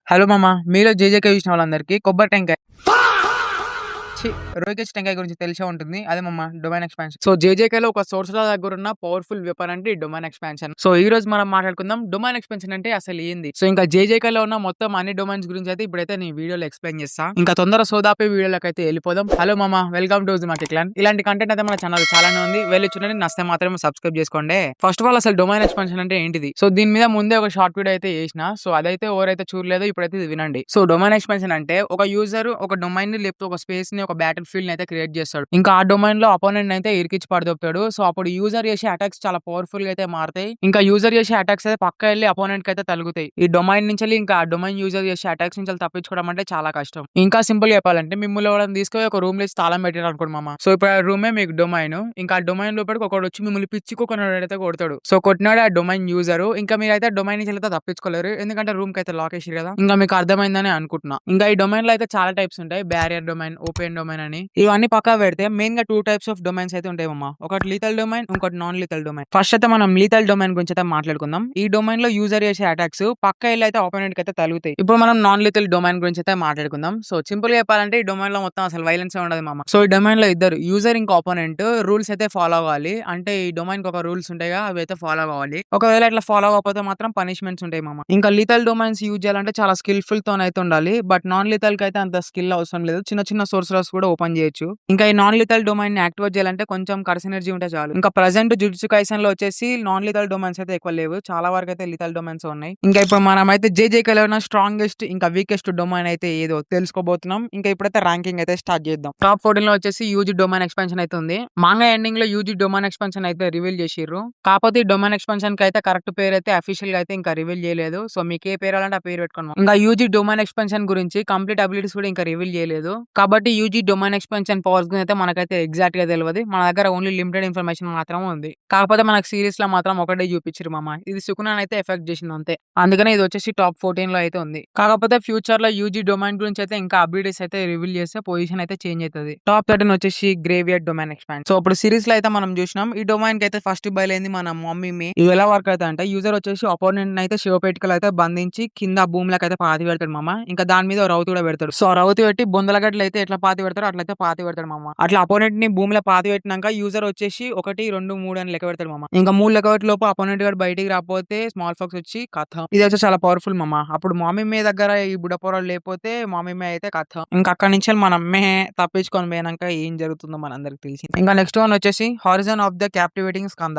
Hello మామ! మీలో జేజేకే చూసిన వాళ్ళందరికీ కొబ్బరి టెంకాయ ఛీ! రోయికిచ్ టెంకాయ గురించి తెలిసే ఉంటుంది. అదే మామ డొమైన్ ఎక్స్‌పాన్షన్. సో, జేజేకేలో ఒక సోర్స్‌ల దగ్గరున్న పవర్‌ఫుల్ వెపన్ అంటే ఈ డొమైన్ ఎక్స్‌పాన్షన్. సో, ఈరోజు మనం మాట్లాడుకుందాం డొమైన్ ఎక్స్‌పాన్షన్ అంటే అసలు ఏంది? సో, ఇంకా జేజేకేలో ఉన్న మొత్తం అన్ని డొమైన్స్ గురించి అయితే ఇప్పుడైతే నేను వీడియోలో ఎక్స్‌ప్లెయిన్ చేస్తా. ఇంకా తొందర సోదాపి వీడియోలకైతే ఎళ్ళిపోదాం. హలో మామ! Welcome to Uzumaki clan. ఇలాంటి కంటెంట్ అయితే మన ఛానెల్‌లో చాలానే ఉంది. వెళ్లి చూడండి. నచ్చితే మాత్రమే సబ్స్క్రైబ్ చేసుకోండి. ఫస్ట్ ఆఫ్ ఆల్ అసలు డొమైన్ ఎక్స్‌పాన్షన్ అంటే ఏంటిది? సో, దీని మీద ముందే ఒక షార్ట్ వీడియో అయితే చేసిన. సో, అదైతే ఎవరైతే చూడలేదో ఇప్పుడైతే ఇది వినండి. సో, డొమైన్ ఎక్స్‌పాన్షన్ అంటే ఒక యూజర్ ఒక డొమైన్‌ని లేకపోతే ఒక స్పేస్‌ని ఒక బ్యాటిల్ ఫీల్డ్‌ని అయితే క్రియేట్ చేస్తాడు. ఇంకా ఆ డొమైన్‌లో అపోనెంట్‌ని అయితే ఇరికిచ్చి పడదొబ్బుతాడు. సో, అప్పుడు యూజర్ చేసే అటాక్స్ చాలా పవర్‌ఫుల్‌గా అయితే మారతాయి. ఇంకా యూజర్ చేసే అటాక్స్ అయితే పక్కా ఎళ్లి అపోనెంట్‌కి అయితే తలుగుతాయి. ఈ డొమైన్ నుంచెల్లి ఇంకా ఆ డొమైన్ యూజర్ చేసే అటాక్స్ నుంచి తప్పించుకోవడం అంటే చాలా కష్టం. ఇంకా సింపుల్‌గా చెప్పాలంటే మిమ్మల్ని ఎవరైనా తీసుకొని ఒక రూమ్‌లో ఏసి తాళం పెట్టారు అనుకోండి మామ. సో, ఇప్పుడు ఆ రూమే మీకు డొమైన్. ఇంకా ఆ డొమైన్ లోపలికి ఒకడొచ్చి మిమ్మల్ని పిచ్చికొక్కనోడైతే కొడతాడు. సో, కొట్టినాడు ఆ డొమైన్ యూజరు. ఇంకా మీరైతే డొమైన్ నుంచి అయితే తప్పించుకోలేరు. ఎందుకంటే రూమ్‌కి అయితే లాక్ ఏసిర్రు కదా! ఇంకా మీకు అర్థమైందని అనుకుంటున్నా. ఇంకా ఈ డొమైన్‌లో అయితే చాలా టైప్స్ ఉంటాయి. బ్యారియర్ డొమైన్, ఓపెన్ డొమైన్ అని. ఇవన్నీ పక్కన పెడితే మెయిన్‌గా 2 టైప్స్ ఆఫ్ డొమైన్స్ అయితే ఉంటాయి మామ. ఒకటి లీథల్ డొమైన్, ఇంకోటి నాన్ లీథల్ డొమైన్. ఫస్ట్ అయితే మనం లీథల్ డొమైన్ గురించి అయితే మాట్లాడుకుందాం. ఈ డొమైన్‌లో యూజర్ చేసే అటాక్స్ పక్కా ఎళ్లి అయితే అపోనెంట్‌కి అయితే తగులుతాయి. ఇప్పుడు మనం నాన్ లీథల్ డొమైన్ గురించి అయితే మాట్లాడుకుందాం. సో, సింపుల్‌గా చెప్పాలంటే ఈ డొమైన్‌లో మొత్తం అసలు వైలెన్సే ఉండదు మామ. సో, ఈ డొమైన్‌లో ఇద్దరు యూజర్ ఇంకా అపోనెంట్ రూల్స్ అయితే ఫాలో అవ్వాలి. అంటే ఈ డొమైన్‌కి ఒక రూల్స్ ఉంటాయిగా అవి అయితే ఫాలో అవ్వాలి. ఒకవేళ ఇట్లా ఫాలో అవ్వకపోతే మాత్రం పనిష్మెంట్స్ ఉంటాయి మామ. ఇంకా లీథల్ డొమైన్స్ యూజ్ చేయాలంటే చాలా స్కిల్‌ఫుల్ తోనైతే ఉండాలి. బట్ నాన్ లీథల్‌కి అయితే అంత స్కిల్ అవసరం లేదు. చిన్న చిన్న సోర్సెస్ కూడా ఓపెన్ చేయొచ్చు. ఇంకా ఈ నాన్ లీథల్ డొమైన్‌ని యాక్టివేట్ చేయాలంటే కొంచెం కర్స్ ఎనర్జీ ఉంటే చాలు. ఇంకా ప్రెజెంట్ జుజుట్సు కైసెన్‌లో వచ్చేసి నాన్ లీథల్ డొమైన్స్ అయితే ఎక్కువ లేవు. చాలా వరకు అయితే లీథల్ డొమైన్స్ ఉన్నాయి. ఇంకా ఇప్పుడు మనమైతే జేజేకేలో ఉన్న స్ట్రాంగెస్ట్ ఇంకా వీకెస్ట్ డొమైన్ అయితే ఏదో తెలుసుకోబోతున్నాం. ఇంకా ఇప్పుడైతే ర్యాంకింగ్ అయితే స్టార్ట్ చేద్దాం. టాప్ 14లో వచ్చేసి యూజీ డొమైన్ ఎక్స్‌పాన్షన్ అయితే ఉంది. మాంగా ఎండింగ్‌లో యూజీ డొమైన్ ఎక్స్‌పాన్షన్ అయితే రివీల్ చేసిర్రు. కాకపోతే ఈ డొమైన్ ఎక్స్‌పాన్షన్‌కి అయితే కరెక్ట్ పేరైతే అఫీషియల్‌గా అయితే ఇంకా రివీల్ చేయలేదు. సో, మీకు ఏ పేరు కావాలంటే ఆ పేరు పెట్టుకోండి. ఇంకా యూజీ డొమైన్ ఎక్స్‌పాన్షన్ గురించి కంప్లీట్ అబిలిటీస్ కూడా ఇంకా రివీల్ చేయలేదు. కాబట్టి యూజీ డొమైన్ ఎక్స్‌పాన్షన్ పవర్స్ గురించి అయితే మనకైతే ఎగ్జాక్ట్‌గా తెలవదు. మన దగ్గర ఓన్లీ లిమిటెడ్ ఇన్ఫర్మేషన్ మాత్రమే ఉంది. కాకపోతే మనకు సీరీస్‌లో మాత్రం ఒకటే చూపించిర్రు మామ. ఇది సుకునాని అయితే ఎఫెక్ట్ చేసింది అంతే. అందుకనే ఇది వచ్చేసి టాప్ 14లో అయితే ఉంది. కాకపోతే ఫ్యూచర్‌లో యూజీ డొమైన్ గురించి అయితే ఇంకా అప్డేట్స్ అయితే రివీల్ చేస్తే పొజిషన్ అయితే చేంజ్ అయితది. టాప్ 13 వచ్చేసి గ్రేవియర్డ్ డొమైన్ ఎక్స్‌పాండ్. సో, ఇప్పుడు సీరీస్‌లో అయితే మనం చూసినాం. ఈ డొమైన్‌కి అయితే ఫస్ట్ బయలైంది మన మమ్మీ. ఇది ఎలా వర్క్ అయితదంటే యూజర్ వచ్చేసి అపోనెంట్‌ని అయితే శివపేటికలో అయితే బంధించి కింద భూమిలోకి అయితే పాతి పెడతాడు మామ. ఇంకా దాని మీద ఓ రౌతు కూడా పెడతాడు. సో, ఆ రౌతు పెట్టి బొందల గట్ల అయితే ఎట్లా పాతి పెడతాడో అట్లయితే పాతి పెడతాడు మామ. అట్లా అపోనెంట్‌ని భూమిలో పాతి పెట్టినంక యూజర్ వచ్చేసి 1, 2, 3 అని లెక్క పెడతాడు మామ. ఇంకా 3 లెక్క పెట్టే లోపు అపోనెంట్ గాడు బయటికి రాకపోతే స్మాల్ ఫాక్స్ వచ్చి కథం. ఇదైతే చాలా పవర్‌ఫుల్ మామ. అప్పుడు మామీ దగ్గర ఈ బుడ్డ పోరడు లేకపోతే మామీ అయితే కథం. ఇంకా అక్కడి నుంచి మనం తప్పించుకొని పోయినంక ఏం జరుగుతుందో మనందరికి తెలిసిందే. ఇంకా నెక్స్ట్ వన్ వచ్చేసి horizon of the captivating Skanda.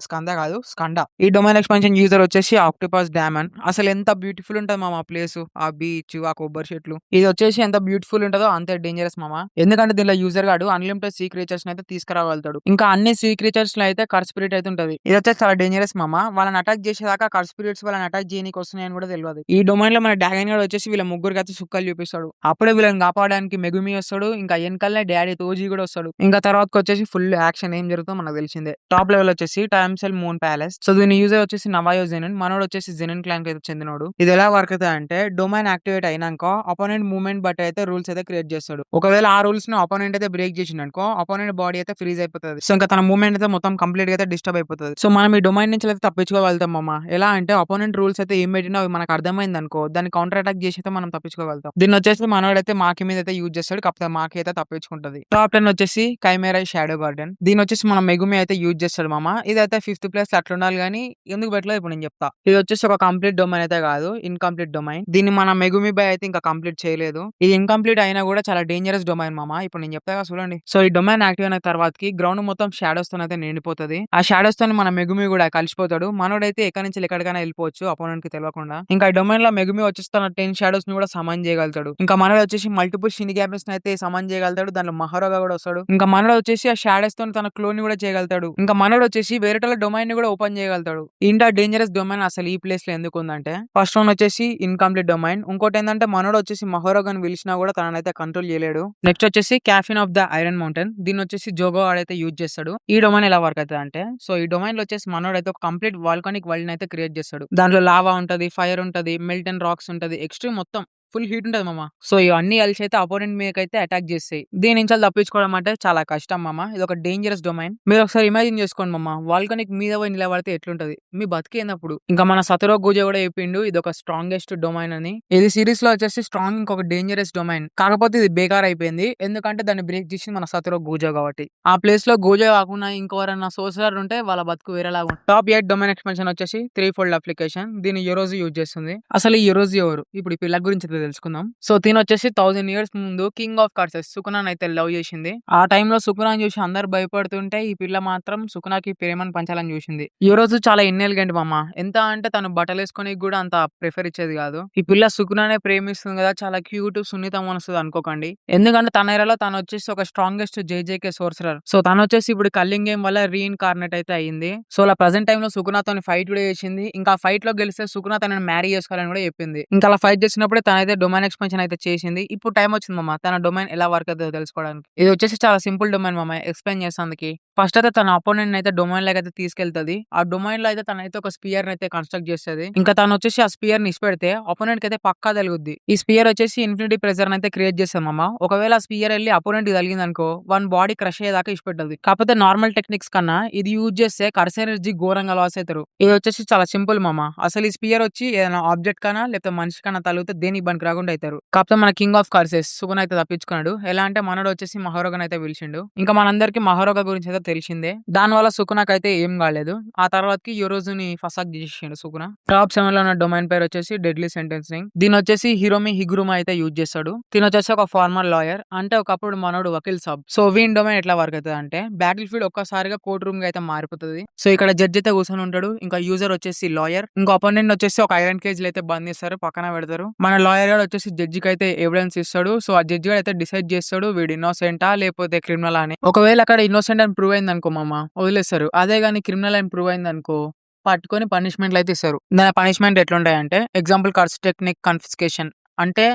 Skanda కాదు స్కండ. ఈ డొమైన్ ఎక్స్‌పాన్షన్ యూజర్ వచ్చేసి ఆక్టోపస్ డామన్. అసలు ఎంత బ్యూటిఫుల్ ఉంటది మామ ఆ ప్లేస్. ఆ బీచ్, ఆ కొబ్బరి చెట్లు. ఇది వచ్చేసి ఎంత బ్యూటిఫుల్ ఉంటదో అంతే డేంజరస్ మామ. ఎందుకంటే దీనిలో యూజర్ గాడు అన్‌లిమిటెడ్ సీ క్రీచర్స్ అయితే తీసుకురాగలుగుతాడు. ఇంకా అన్ని సీ క్రీచర్స్‌లో అయితే కర్స్ స్పిరిట్ అయితే ఉంటది. ఇది వచ్చేసి చాలా డేంజరస్ మామ. వాళ్ళని అటాక్ చేసేదాకా కర్స్ స్పిరిట్స్ వాళ్ళని అటాక్ చేయనీకి వస్తున్నాయని కూడా తెలవదు. ఈ డొమైన్‌లో మన డ్రాగన్ గాడు వచ్చేసి వీళ్ళ ముగ్గురికైతే సుక్కలు చూపిస్తాడు. అప్పుడే వీళ్ళని కాపాడడానికి మెగుమి వస్తాడు. ఇంకా ఎనకాలనే డాడీ తోజీ కూడా వస్తాడు. ఇంకా తర్వాతకొచ్చేసి ఫుల్ యాక్షన్ ఏం జరుగుతుందో మనకు తెలిసిందే. టాప్ లెవెల్ వచ్చేసి టైమ్సెల్ మూన్ ప్యాలెస్. సో, దీని యూజర్ వచ్చేసి నవాయో జెనిన్. మనోడు వచ్చేసి జెనిన్ క్లాన్ కి అయితే చెందినోడు. ఇది ఎలా వర్క్ అవుతదంటే డొమైన్ యాక్టివేట్ అయినాక అపోనెంట్ మూవ్‌మెంట్ బట్టి అయితే రూల్స్ అయితే క్రియేట్ చేస్తాడు. ఒకవేళ ఆ రూల్స్ ని అపోనెంట్ అయితే బ్రేక్ చేసిండనుకో అపోనెంట్ బాడీ అయితే ఫ్రీజ్ అయిపోతది. సో, ఇంకా తన మూవ్‌మెంట్ అయితే మొత్తం కంప్లీట్‌గా అయితే డిస్టర్బ్ అయిపోతది. సో, మనం ఈ డొమైన్ నుంచి అయితే తప్పించుకోగలుగుతాం మామ. ఎలా అంటే అపోనెంట్ రూల్స్ అయితే ఏం పెట్టినా అవి మనకు అర్థమైందనుకో దాన్ని కౌంటర్ అటాక్ చేసి అయితే మనం తప్పించుకోగలుగుతాం. దీన్నొచ్చేసి మనోడైతే మాకి మీద అయితే యూజ్ చేస్తాడు. కాకపోతే మాకి అయితే తప్పించుకుంటది. టాప్ 10 వచ్చేసి కైమెరా షాడో గార్డెన్. దీన్నొచ్చేసి మన మెగుమి అయితే యూజ్ చేస్తాడు మామ. ఇదైతే ఫిఫ్త్ ప్లేస్‌లో అట్లుండాలి గానీ ఎందుకు పెట్టలేదో ఇప్పుడు నేను చెప్తా. ఇది వచ్చేసి ఒక కంప్లీట్ డొమైన్ అయితే కాదు. Incomplete domain. దీన్ని మన మెగుమి బాయ్ అయితే ఇంకా కంప్లీట్ చేయలేదు. ఇది ఇన్‌కంప్లీట్ అయినా కూడా చాలా డేంజరస్ డొమైన్ మామ. ఇప్పుడు నేను చెప్తాగా చూడండి. సో, ఈ డొమైన్ యాక్టివ్ అయిన తర్వాతకి గ్రౌండ్ మొత్తం షాడోస్ తోనైతే నిండిపోతది. ఆ షాడోస్ తోని మన మెగుమి కూడా కలిసిపోతాడు. మనోడైతే ఎక్కడి నుంచి ఎక్కడికైనా వెళ్ళిపోవచ్చు అపోనెంట్ కి తెలవకుండా. ఇంకా ఈ డొమైన్ లో మెగుమి వచ్చేసి తన 10 షాడోస్ ని కూడా సమన్ చేయగలుగుతాడు. ఇంకా మనోడు వచ్చేసి మల్టిపుల్ షినిగామిస్ ని అయితే సమన్ చేయగలుగుతాడు. దాంట్లో మహారోగా కూడా వస్తాడు. ఇంకా మనోడు వచ్చేసి ఆ షాడోస్ తోని తన క్లోన్ ని కూడా చేయగలుగుతాడు. ఇంకా మనోడు వచ్చేసి వేరేటోళ్ళ డొమైన్ ని కూడా ఓపెన్ చేయగలుగుతాడు. ఇంత డేంజరస్ డొమైన్ అసలు ఈ ప్లేస్ లో ఎందుకు ఉందంటే ఫస్ట్ వన్ వచ్చేసి ఇన్‌కంప్లీట్ డొమైన్. ఇంకోటి ఏందంటే మనోడు వచ్చేసి మహారోగాని పిలిచినా కూడా తననైతే కంట్రోల్ చేయలేడు. నెక్స్ట్ వచ్చేసి caffeine of the iron mountain. దీన్ని వచ్చేసి జోగో ఆడైతే యూజ్ చేస్తాడు. ఈ డొమైన్ ఎలా వర్క్ అవుతదంటే సో, ఈ డొమైన్ లో వచ్చేసి మనోడైతే ఒక కంప్లీట్ వాల్కానిక్ వరల్డ్ అయితే క్రియేట్ చేస్తాడు. దాంట్లో లావా ఉంటది, ఫైర్ ఉంటది, మెల్టన్ రాక్స్ ఉంటది, ఎక్స్‌ట్రీమ్ మొత్తం ఫుల్ హీట్ ఉంటది మామ. సో ఇవన్నీ కలిసి అయితే అపోనెంట్ మీదకైతే అటాక్ చేస్తాయి. దీని నుంచి తప్పించుకోవడం అంటే చాలా కష్టం మామ. ఇది ఒక డేంజరస్ డొమైన్. మీరు ఒకసారి ఇమాజిన్ చేసుకోండి మామ. వాల్కనిక్ మీద పోయి నిలబడితే ఎట్లుంటది? మీ బతికేనప్పుడు. ఇంకా మన సతరో గూజ కూడా చెప్పిండు ఇది ఒక స్ట్రాంగెస్ట్ డొమైన్ అని. ఇది సిరీస్ లో వచ్చేసి స్ట్రాంగ్ ఇంకొక డేంజరస్ డొమైన్. కాకపోతే ఇది బేకార్ అయిపోయింది. ఎందుకంటే దాన్ని బ్రేక్ చేసింది మన సతరో గూజో కాబట్టి. ఆ ప్లేస్ లో గూజో కాకుండా ఇంకెవరైనా సోర్సరర్ ఉంటే వాళ్ళ బతుకు వేరేలాగా ఉంటుంది. టాప్ 8 డొమైన్ ఎక్స్పాన్షన్ వచ్చేసి 3 ఫోల్డ్ అప్లికేషన్. దీన్ని యోరోజు యూజ్ చేస్తుంది. అసలు ఈ యోరోజు ఎవరు? ఇప్పుడు ఈ పిల్ల గురించి అయితే తెలుసుకుందాం. సో తిను వచ్చేసి 1000 ఇయర్స్ ముందు కింగ్ ఆఫ్ కర్సెస్ సుకునాన్ అయితే లవ్ చేసింది. ఆ టైంలో సుకునాన్ చూసి అందరు భయపడుతుంటే ఈ పిల్ల మాత్రం సుకునాకి ప్రేమను పంచాలని చూసింది. ఈ రోజు చాలా ఇన్నెలిగెంట్ మామ. ఎంత అంటే తను బట్టలు వేసుకోనికి కూడా అంత ప్రిఫర్ ఇచ్చేది కాదు. ఈ పిల్ల సుకునానే ప్రేమిస్తుంది కదా, చాలా క్యూట్ సున్నితం మనస్తుంది అనుకోకండి. ఎందుకంటే తన ఏరాలో తను వచ్చేసి ఒక స్ట్రాంగెస్ట్ జేజేకే సోర్సరర్. సో తను వచ్చేసి ఇప్పుడు కల్లింగ్ గేమ్ వల్ల రీఇన్కార్నేట్ అయితే అయ్యింది. సో అలా ప్రెసెంట్ టైమ్ లో సుకునాతో ఫైట్ కూడా చేసింది. ఇంకా ఫైట్ లో గెలిస్తే సుకునా తనని మ్యారీ చేసుకోవాలని కూడా చెప్పింది. ఇంకా అలా ఫైట్ చేసినప్పుడే తనైతే డొమైన్ ఎక్స్పాన్షన్ అయితే చేసింది. ఇప్పుడు టైం వచ్చింది మామ తన డొమైన్ ఎలా వర్క్ అవుతుందో తెలుసుకోవడానికి. ఇది వచ్చేసి చాలా సింపుల్ డొమైన్ మామ ఎక్స్ప్లెయిన్ చేస్తానికి. ఫస్ట్ అయితే తన అపోనెంట్ అయితే డొమైన్ లోకి అయితే తీసుకెళ్తది. ఆ డొమైన్ లో అయితే తనైతే ఒక స్పియర్ అయితే కన్స్ట్రక్ట్ చేస్తుంది. ఇంకా తను వచ్చేసి ఆ స్పియర్ ని ఇసిపెడితే అపోనెంట్ కి అయితే పక్కా తగులుద్ది. ఈ స్పియర్ వచ్చేసి ఇన్ఫినిటీ ప్రెజర్ అయితే క్రియేట్ చేస్తాం మామ. ఒకవేళ ఆ స్పియర్ వెళ్ళి అపోనెంట్ కి తగిలింది అనుకో వన్ బాడీ క్రష్ అయ్యేదాకా ఇసిపెట్టదు. కాకపోతే నార్మల్ టెక్నిక్స్ కన్నా ఇది యూజ్ చేస్తే కర్స్ ఎనర్జీ ఘోరంగా లాస్ అవుతారు. ఇది వచ్చేసి చాలా సింపుల్ మామ. అసలు ఈ స్పియర్ వచ్చి ఏదైనా ఆబ్జెక్ట్ కన్నా లేకపోతే మనిషి కన్నా తగిలితే దేనికి పనికి రాకుండా అవుతారు. కాకపోతే మన కింగ్ ఆఫ్ కర్సెస్ సుకున్ అయితే తప్పించుకున్నాడు. ఎలా అంటే మనోడు వచ్చేసి మహారోగన్ అయితే పిలిచిండు. ఇంకా మనందరికి మహారోగ గురించి అయితే తెలిసిందే. దాని వల్ల సుకునాకైతే ఏం కాలేదు. ఆ తర్వాతకి యోరోజుని ఫసాక్ చేసిండు సుకునా. టాప్ 7 లో ఉన్న డొమైన్ పేరు వచ్చేసి డెడ్లీ సెంటెన్సింగ్. దీని వచ్చేసి హిరోమి హిగురుమా అయితే యూజ్ చేస్తాడు. దీని వచ్చేసి ఒక ఫార్మర్ లాయర్, అంటే ఒకప్పుడు మనోడు Vakeel Saab. So Wien domain ఎట్లా వర్క్ అవుతుంది అంటే బ్యాటిల్ ఫీల్డ్ ఒక్కసారిగా కోర్ట్ రూమ్ గా అయితే మారిపోతుంది. సో ఇక్కడ జడ్జ్ అయితే కూర్చొని ఉంటాడు. ఇంకా యూజర్ వచ్చేసి లాయర్, ఇంకా అపోనెంట్ వచ్చేసి ఒక ఐరన్ కేజ్ అయితే బంద్ చేస్తారు, పక్కన పెడతారు. మన లాయర్ గారు వచ్చేసి జడ్జికి అయితే ఎవిడెన్స్ ఇస్తాడు. సో ఆ జడ్జి గారు అయితే డిసైడ్ చేస్తాడు వీడు ఇన్నోసెంటా లేకపోతే క్రిమినల్ అని. ఒకవేళ అక్కడ ఇన్నోసెంట్ అని ప్రూవ్ అయింది అనుకో మామ వదిలేస్తారు. అదే గాని క్రిమినల్ అని ప్రూవ్ అయింది అనుకో పట్టుకొని పనిష్మెంట్లు అయితే ఇస్తారు. దాని పనిష్మెంట్ ఎట్లుంటాయంటే ఎగ్జాంపుల్ కర్స్ టెక్నిక్ కన్ఫిస్కేషన్, అంటే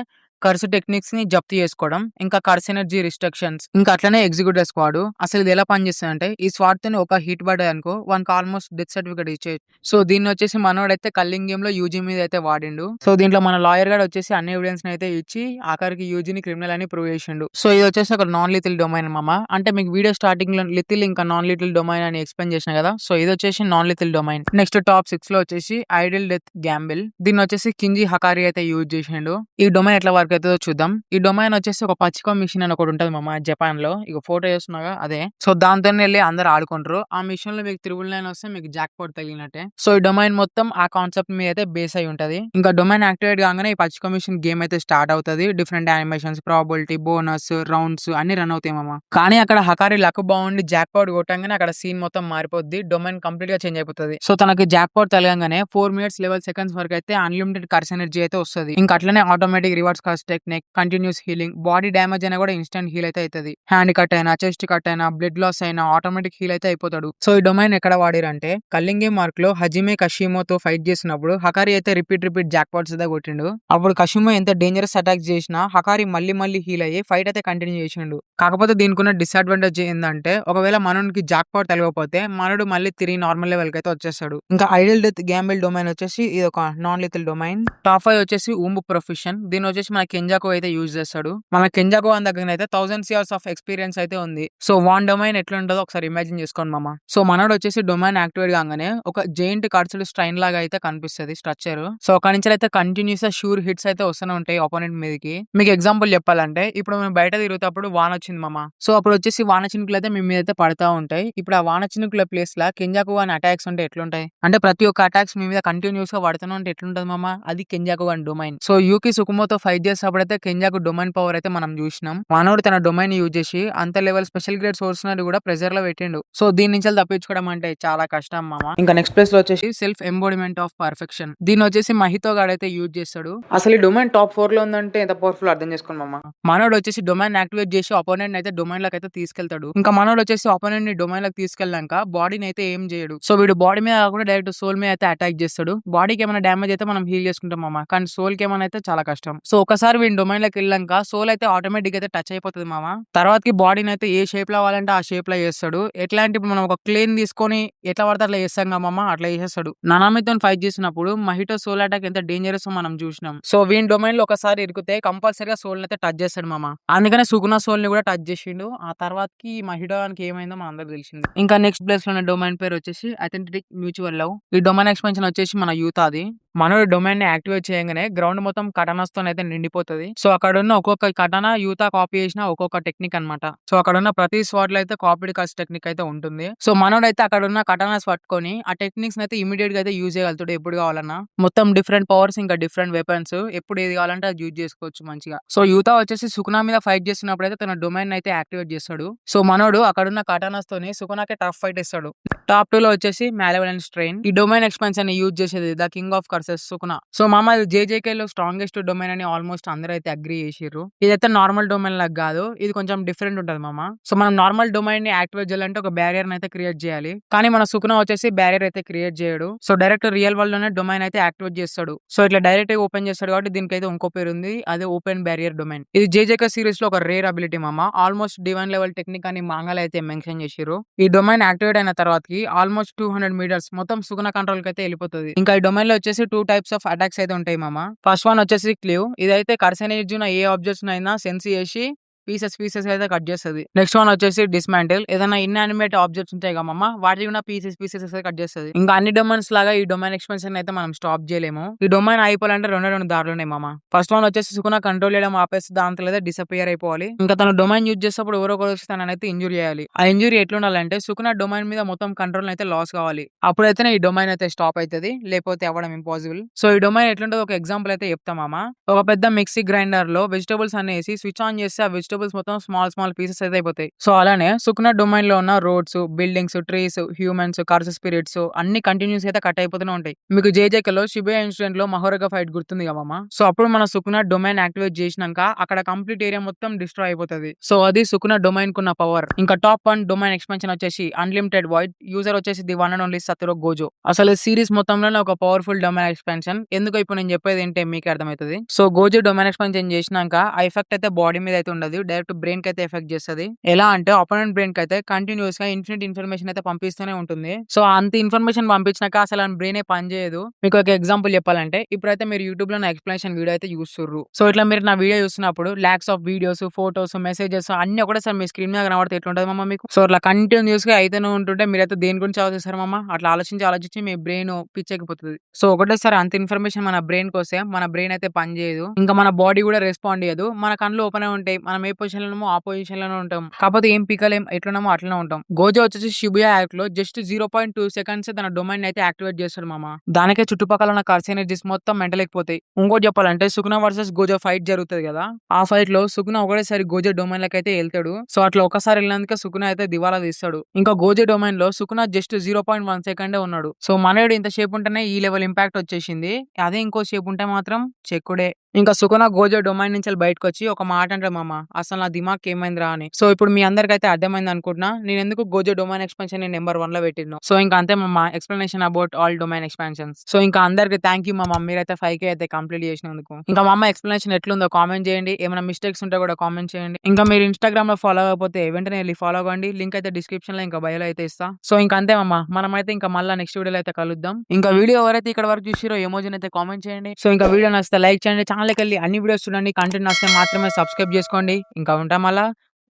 కర్స్ టెక్నిక్స్ ని జప్తు చేసుకోవడం, ఇంకా కర్స్ ఎనర్జీ రిస్ట్రిక్షన్స్, ఇంకా అట్లనే ఎగ్జిక్యూటివ్ స్క్వాడ్. అసలు ఇది ఎలా పనిచేస్తుంది అంటే ఈ స్వాడ్ తోని ఒక హిట్ పడ్డాయి అనుకో వన్కి ఆల్మోస్ట్ డెత్ సర్టిఫికేట్ ఇచ్చేయచ్చు. సో దీన్ని వచ్చేసి మనోడైతే కల్లింగ్ గేమ్ లో యూజీ మీద అయితే వాడిండు. సో దీంట్లో మన లాయర్ గారు వచ్చేసి అన్ని ఎవిడెన్స్ అయితే ఇచ్చి ఆఖరికి యూజీని క్రిమినల్ అని ప్రూవ్ చేసిండు. సో ఇది వచ్చేసి ఒక నాన్ లిటిల్ డొమైన్ మామ. అంటే మీకు వీడియో స్టార్టింగ్ లో లిటిల్ ఇంకా నాన్ లిటిల్ డొమైన్ అని ఎక్స్ప్లెయిన్ చేసిన కదా. సో ఇది వచ్చేసి non little domain. Next top 6 లో వచ్చేసి ఐడిల్ డెత్ గ్యాంబిల్. దీన్ని వచ్చేసి కింజీ హకారి అయితే యూజ్ చేసిండు. ఈ డొమైన్ ఎట్లా వర్క్ అవుతుందో చూద్దాం. ఈ డొమైన్ వచ్చేసి ఒక పచ్చికో మిషన్ అని ఒకటి ఉంటది మామ జపాన్ లో. ఇక ఫోటో చేస్తున్నాగా అదే. సో దాంతో వెళ్ళి అందరు ఆడుకుంటారు. ఆ మిషన్ లో మీకు 999 వస్తే మీకు జాక్ పాట్ తగిలినట్టే. సో ఈ డొమైన్ మొత్తం ఆ కాన్సెప్ట్ మీద అయితే బేస్ అయి ఉంటది. ఇంకా డొమైన్ యాక్టివేట్ కాగానే ఈ పచ్చికో మిషన్ గేమ్ అయితే స్టార్ట్ అవుతుంది. Different animations, probability, bonus, rounds అన్ని రన్ అవుతాయి మామ. కానీ అక్కడ హకారి లక్ బాగుండి జాక్ పాట్ కొట్టంగానే అక్కడ సీన్ మొత్తం మారిపోద్ది. డొమైన్ కంప్లీట్ గా చేంజ్ అయిపోతుంది. సో తనకి జాక్ పాట్ తగలగానే 4 మినిట్స్ 11 సెకండ్స్ వరకు అయితే అన్లిమిటెడ్ కర్స్ ఎనర్జీ అయితే వస్తుంది. ఇంకా అట్లనే automatic reverse curse technique, continuous healing, body damage అయినా కూడా ఇన్స్టెంట్ హీల్ అయితే అవుతుంది. హ్యాండ్ కట్ అయినా, చెస్ట్ కట్ అయినా, బ్లడ్ లాస్ అయినా ఆటోమేటిక్ హీల్ అయితే అయిపోతాడు. సో ఈ డొమైన్ ఎక్కడ వాడిరంటే కల్లింగ్ గేమ్ మార్క్ లో హజిమే కషిమోతో ఫైట్ చేసినప్పుడు హకారి అయితే రిపీట్ జాక్ పాట్స్ అయితే కొట్టిండు. అప్పుడు కషిమో ఎంత డేంజరస్ అటాక్ చేసినా హకారి మళ్ళీ హీల్ అయ్యి ఫైట్ అయితే కంటిన్యూ చేసిండు. కాకపోతే దీనికి ఉన్న డిసడ్వాంటేజ్ ఏంటంటే ఒకవేళ మనోనికి జాక్ పాట్ తెలియకపోతే మనోడు మళ్ళీ తిరిగి నార్మల్ లెవెల్ కి అయితే వచ్చేస్తాడు. ఇంకా ఐడిల్ డెత్ గ్యాంబిల్ డొమైన్ వచ్చేసి ఇది ఒక నాన్ లిటిల్ డొమైన్. టాప్ 5 వచ్చేసి ఊంబు ప్రొఫెషన్. దీని వచ్చేసి మన కెంజాకో అయితే యూజ్ చేస్తాడు. మన కెంజాకో అని దగ్గర అయితే 1000 years ఆఫ్ ఎక్స్పీరియన్స్ అయితే ఉంది. సో వాన్ డొమైన్ ఎట్లా ఉంటుందో ఒకసారి ఇమాజిన్ చేసుకోండి మామ. సో మనోడు వచ్చేసి డొమైన్ యాక్టివేట్ కాగానే ఒక జైంట్ కర్చులు స్ట్రైన్ లాగా అయితే కనిపిస్తుంది స్ట్రక్చర్. సో అక్కడి నుంచి అయితే కంటిన్యూస్ షూర్ హిట్స్ అయితే వస్తూనే ఉంటాయి ఆపోనెంట్ మీదకి. మీకు ఎగ్జాంపుల్ చెప్పాలంటే ఇప్పుడు మేము బయట తిరుగుతప్పుడు వాన వచ్చింది మామ. సో అప్పుడు వచ్చేసి వాన చినుకులు అయితే మీ మీద అయితే పడతా ఉంటాయి. ఇప్పుడు ఆ వాన చినుకుల ప్లేస్ లా కెంజాకో అని అటాక్స్ ఉంటే ఎట్లుంటాయి అంటే ప్రతి ఒక్క అటాక్స్ మీ మీద కంటిన్యూస్ గా పడుతూనే ఉంటే ఎట్లుంటది మామ, అది కెంజాకో అని డొమైన్. సో యూకి సుకుమోతో ఫైట్ చేసేటప్పుడు అయితే కెంజాకో డొమైన్ పవర్ అయితే మనం చూసినాం. మనోడు తన డొమైన్ యూజ్ చేసి అంత లెవెల్ స్పెషల్ గ్రేడ్ సోర్స్ కూడా ప్రెజర్ లో పెట్టిండు. సో దీని నుంచి తప్పించుకోవడం అంటే చాలా కష్టం మామ. ఇంకా నెక్స్ట్ ప్లేస్ లో వచ్చేసి సెల్ఫ్ ఎంబోడిమెంట్ ఆఫ్ పర్ఫెక్షన్. దీని వచ్చేసి మహితో గాడైతే యూజ్ చేస్తాడు. అసలు ఈ డొమైన్ టాప్ 4 లో ఉందంటే ఎంత పవర్ఫుల్ అర్థం చేసుకోండి మామ. మనోడు వచ్చేసి డొమైన్ యాక్టివేట్ చేసి అపోనెంట్ అయితే డొమైన్ లోకి అయితే తీసుకెళ్తాడు. ఇంకా మనోడు వచ్చేసి అపోనెంట్ ని డొమైన్ లోకి తీసుకెళ్ళాక బాడీని అయితే ఏం చేయడు. సో వీడు బాడీ మీద కాకుండా డైరెక్ట్ సోల్ మీద అయితే అటాక్ చేస్తాడు. బాడీకి ఏమైనా డ్యామేజ్ అయితే మనం హీల్ చేసుకుంటాం మామ, కానీ సోల్ కి ఏమైనా అయితే చాలా కష్టం. సో ఒక ఒకసారి వీని డొమైన్‌లోకెళ్ళినంక సోల్ అయితే ఆటోమేటిక్‌గా అయితే టచ్ అయిపోతది మామ. తర్వాతకి బాడీనైతే ఏ షేప్‌లో కావాలంటే ఆ షేప్‌లో చేస్తాడు. ఎట్లా అంటే ఇప్పుడు మనం ఒక క్లేని తీసుకొని ఎట్లా పడితే అట్లా చేస్తాం కదా మామ అట్లా చేసేస్తాడు. ననామితోని ఫైట్ చేసినప్పుడు మహిటో సోల్ అటాక్ ఎంత డేంజరసో మనం చూసినాం. సో వీని డొమైన్‌లో ఒకసారి ఇరికితే కంపల్సరీగా సోల్‌నైతే టచ్ చేస్తాడు మామ. అందుకనే సుగుణ సోల్‌ని కూడా టచ్ చేసిండు. ఆ తర్వాతకి మహిటో గానికి ఏమైందో మనందరికి తెలిసిందే. ఇంకా నెక్స్ట్ ప్లేస్‌లో ఉన్న డొమైన్ పేరు వచ్చేసి అథెంటిక్ మ్యూచువల్ లవ్. ఈ డొమైన్ ఎక్స్‌పాన్షన్ వచ్చేసి మన యూతాది. మనోడు డొమైన్‌ని యాక్టివేట్ చేయంగానే గ్రౌండ్ మొత్తం కటానాస్తోనైతే నిండిపోతది. సో అక్కడున్న ఒక్కొక్క కటానా యూతా కాపీ చేసిన ఒక్కొక్క టెక్నిక్ అన్నమాట. సో అక్కడున్న ప్రతి స్పాట్‌లో అయితే కాపీడ్ కట్స్ టెక్నిక్ అయితే ఉంటుంది. సో మనోడైతే అక్కడున్న కటానాస్ పట్టుకొని ఆ టెక్నిక్స్‌ని అయితే ఇమ్మీడియేట్‌గా అయితే యూజ్ చేయగలుగుతాడు ఎప్పుడు కావాలన్నా. మొత్తం డిఫరెంట్ పవర్స్ ఇంకా డిఫరెంట్ వెపన్స్ ఎప్పుడు ఏది కావాలంటే అది యూజ్ చేసుకోవచ్చు మంచిగా. సో యూతా వచ్చేసి సుకునా మీద ఫైట్ చేస్తున్నప్పుడైతే తన డొమైన్ అయితే యాక్టివేట్ చేస్తాడు. సో మనోడు అక్కడున్న కటానాస్తోని సుకునాకే టఫ్ ఫైట్ ఇస్తాడు. టాప్ 2లో వచ్చేసి మాలెవలెన్స్ ట్రైన్. ఈ డొమైన్ ఎక్స్‌పాన్షన్‌ని యూజ్ చేసేది the king of curses Sukuna. So మామ ఇది జేజేకేలో స్ట్రాంగెస్ట్ డొమైన్ అని ఆల్మోస్ట్ అందరైతే అగ్రీ చేసిర్రు. ఇదైతే నార్మల్ డొమైన్ లాగా గాదు. ఇది కొంచెం డిఫరెంట్ ఉంటది మామ. సో మనం నార్మల్ డొమైన్‌ని యాక్టివేట్ చేయాలంటే ఒక బ్యారియర్‌ని అయితే క్రియేట్ చేయాలి. కానీ మన సుకునా వచ్చేసి బ్యారియర్ అయితే క్రియేట్ చేయడు. సో డైరెక్ట్ రియల్ వరల్డ్ లోనే డొమైన్ అయితే యాక్టివేట్ చేస్తాడు. సో ఇట్లా డైరెక్ట్‌గా ఓపెన్ చేస్తాడు కాబట్టి దీనికైతే ఇంకో పేరు ఉంది. అదే ఓపెన్ బ్యారియర్ డొమైన్. ఇది జేజేకే సీరీస్‌లో ఒక రేర్ అబిలిటీ మామ. ఆల్మోస్ట్ డివైన్ లెవెల్ టెక్నిక్ అని మాంగాలో అయితే మెన్షన్ చేసిర్రు. ఈ డొమైన్ యాక్టివేట్ అయిన తర్వాతకి ఆల్మోస్ట్ 200 మీటర్స్ మొత్తం సుకునా కంట్రోల్‌కి అయితే ఎళ్ళిపోతది. ఇంకా ఈ డొమైన్‌లో వచ్చేసి 2 టైప్స్ ఆఫ్ అటాక్స్ అయితే ఉంటాయి మామ. ఫస్ట్ వన్ వచ్చేసి క్లీవ్. ఇదైతే కర్సనేజ్ ఉన్న ఏ ఆబ్జెక్ట్స్‌నైనా సెన్స్ చేసి పీసెస్ అయితే కట్ చేస్తది. నెక్స్ట్ వన్ వచ్చేసి డిస్మాంటిల్. ఏదైనా ఇన్‌యానిమేట్ ఆబ్జెక్ట్స్ ఉంటాయి కదా మామ వాటిని కూడా పీసెస్ అయితే కట్ చేస్తది. ఇంకా అన్ని డొమైన్స్ లాగా ఈ డొమైన్ ఎక్స్‌పాన్షన్ అయితే మనం స్టాప్ చేయలేము. ఈ డొమైన్ అయిపోవాలంటే రెండే 2 దారులు ఉన్నాయి మామ. ఫస్ట్ వన్ వచ్చేసి సుకునా కంట్రోల్ చేయడం ఆపేస్తే దాంతో లేదా డిసపియర్ అయిపోవాలి. ఇంకా తను డొమైన్ యూజ్ చేసేటప్పుడు ఎవరో ఒకరు వచ్చి తననైతే ఇంజూర్ చేయాలి. ఆ ఇంజూరీ ఎట్లుండాలంటే సుకునా డొమైన్ మీద మొత్తం కంట్రోల్ అయితే లాస్ కావాలి. అప్పుడైతేనే ఈ డొమైన్ అయితే స్టాప్ అయితది. లేకపోతే అవ్వడం ఇంపాసిబుల్. సో ఈ డొమైన్ ఎట్లుంటదో ఒక ఎగ్జాంపుల్ అయితే చెప్తా మామ. ఒక పెద్ద మిక్సీ గ్రైండర్‌లో వెజిటబుల్స్ అన్నేసి స్విచ్ ఆన్ చేస్తే ఆ వెజిటబుల్స్ మొత్తం స్మాల్ పీసెస్ అయితే అయిపోతాయి. సో అలానే సుకునా డొమైన్ లో ఉన్న roads, buildings, trees, humans, curse spirits అన్ని కంటిన్యూస్ అయితే కట్ అయిపోతూనే ఉంటాయి. మీకు జేజేకేలో షిబుయా ఇన్సిడెంట్ లో మహోరగా ఫైట్ గుర్తుంది కదా మామ. సో అప్పుడు మన సుకునా డొమైన్ యాక్టివేట్ చేసినాక అక్కడ కంప్లీట్ ఏరియా మొత్తం డిస్ట్రాయ్ అయిపోతది. సో అది సుకునా డొమైన్ కున్న పవర్. ఇంకా టాప్ 1 డొమైన్ ఎక్స్‌పాన్షన్ వచ్చేసి అన్లిమిటెడ్ వాయిడ్. యూజర్ వచ్చేసి the one and only Satoru Gojo. అసలు సిరీస్ మొత్తంలోనే ఒక పవర్ఫుల్ డొమైన్ ఎక్స్‌పాన్షన్. ఎందుకో ఇప్పుడు నేను చెప్పేది ఏంటి మీకే అర్థమైతది. సో గోజో డొమైన్ ఎక్స్‌పాన్షన్ చేసినాక ఆ ఎఫెక్ట్ అయితే బాడీ మీద అయితే ఉండదు. డైరెక్ట్ బ్రెయిన్ కి అయితే ఎఫెక్ట్ చేస్తది. ఎలా అంటే అపోనెంట్ బ్రెయిన్ కి అయితే కంటిన్యూస్ గా ఇన్ఫినిట్ ఇన్ఫర్మేషన్ అయితే పంపిస్తూనే ఉంటుంది. సో అంత ఇన్ఫర్మేషన్ పంపించినాక అసలు ఆ బ్రెయిన్ పని చేయదు. మీకు ఒక ఎగ్జాంపుల్ చెప్పాలంటే ఇప్పుడైతే మీరు యూట్యూబ్ లో నా ఎక్స్‌ప్లనేషన్ వీడియో అయితే చూస్తుర్రు. సో ఇట్లా మీరు నా వీడియో చూస్తున్నప్పుడు lakhs of videos, photos, messages అన్ని ఒకటేసారి మీ స్క్రీన్ మీద కనబడితే ఎట్లుంటది మామ మీకు. సో ఇట్లా కంటిన్యూస్ గా అయితేనే ఉంటుంటే మీరైతే దేని గురించి ఆలోచిస్తారు మామ. అట్లా ఆలోచించి మీ బ్రెయిన్ పిచ్చెక్కిపోతది. సో ఒకటేసారి అంత ఇన్ఫర్మేషన్ మన బ్రెయిన్ కి వస్తే మన బ్రెయిన్ అయితే పని చేయదు. ఇంకా మన బాడీ కూడా రెస్పాండ్ చేయదు. మన కళ్ళు ఓపెన్ ఉంటాయి. మనం ఏ పొజిషన్ లో ఉన్నామో ఆ పొజిషన్ లోనే ఉంటాం. కాకపోతే ఏం పీకలేం ఎట్లున్నామో అట్లనే ఉంటాం. గోజో వచ్చేసి షిబుయా యాక్ట్ లో జస్ట్ 0.2 సెకండ్స్ తన డొమైన్ అయితే యాక్టివేట్ చేస్తాడు మామ. దానికే చుట్టుపక్కల ఉన్న కర్స్ ఎనర్జీస్ మొత్తం మెంటలెక్కిపోతాయి. ఇంకోటి చెప్పాలంటే సుకునా వర్సెస్ గోజో ఫైట్ జరుగుతది కదా. ఆ ఫైట్ లో సుకునా ఒకటేసారి గోజో డొమైన్ లకి అయితే వెళ్తాడు. సో అట్లా ఒకసారి వెళ్ళినందుకే సుకునా అయితే దివాలా తీస్తాడు. ఇంకా గోజో డొమైన్ లో సుకునా జస్ట్ 0.1 సెకండే ఉన్నాడు. సో మనోడు ఇంత షేప్ ఉంటేనే ఈ లెవెల్ ఇంపాక్ట్ వచ్చేసింది. అదే ఇంకో షేప్ ఉంటే మాత్రం చెక్కుడే. ఇంకా సుకునా గోజో డొమైన్ నుంచి బయటకొచ్చి ఒక మాట అంటాడు మామ. అసలు నా దిమాగ్ ఏమైందిరా అని. సో ఇప్పుడు మీ అందరికైతే అర్థమైంది అనుకుంటున్నా. నేను ఎందుకు గోజో డొమైన్ ఎక్స్‌పాన్షన్ నెంబర్ 1 లో పెట్టినో. సో ఇంకా అంతే మామ explanation about all domain expansions. So ఇంకా అందరికి థాంక్యూ మామ. మీరైతే 5K అయితే కంప్లీట్ చేసినందుకు. ఇంకా మా అమ్మ ఎక్స్‌ప్లనేషన్ ఎట్లుందో కామెంట్ చేయండి. ఏమైనా మిస్టేక్స్ ఉంటే కూడా కామెంట్ చేయండి. ఇంకా మీరు ఇన్‌స్టాగ్రామ్ లో ఫాలో అవ్వకపోతే వెంటనే వెళ్లి ఫాలో అవ్వండి. లింక్ అయితే డిస్క్రిప్షన్ లో ఇంకా బయోలో అయితే ఇస్తా. సో ఇంకా అంతే మామ. మనమైతే ఇంకా మళ్ళా నెక్స్ట్ వీడియోలో అయితే కలుద్దాం. ఇంకా వీడియో ఎవరైతే ఇక్కడ వరకు చూసిరో ఎమోజిని అయితే కామెంట్ చేయండి. సో ఇంకా వీడియో నచ్చితే లైక్ చేయండి. ఛానల్‌కి వెళ్లి అన్ని వీడియోస్ చూడండి. కంటెంట్ నచ్చితే మాత్రమే సబ్స్క్రైబ్ చేసుకోండి. ఇంకా ఉంటాం మళ్ళా.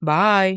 బాయ్.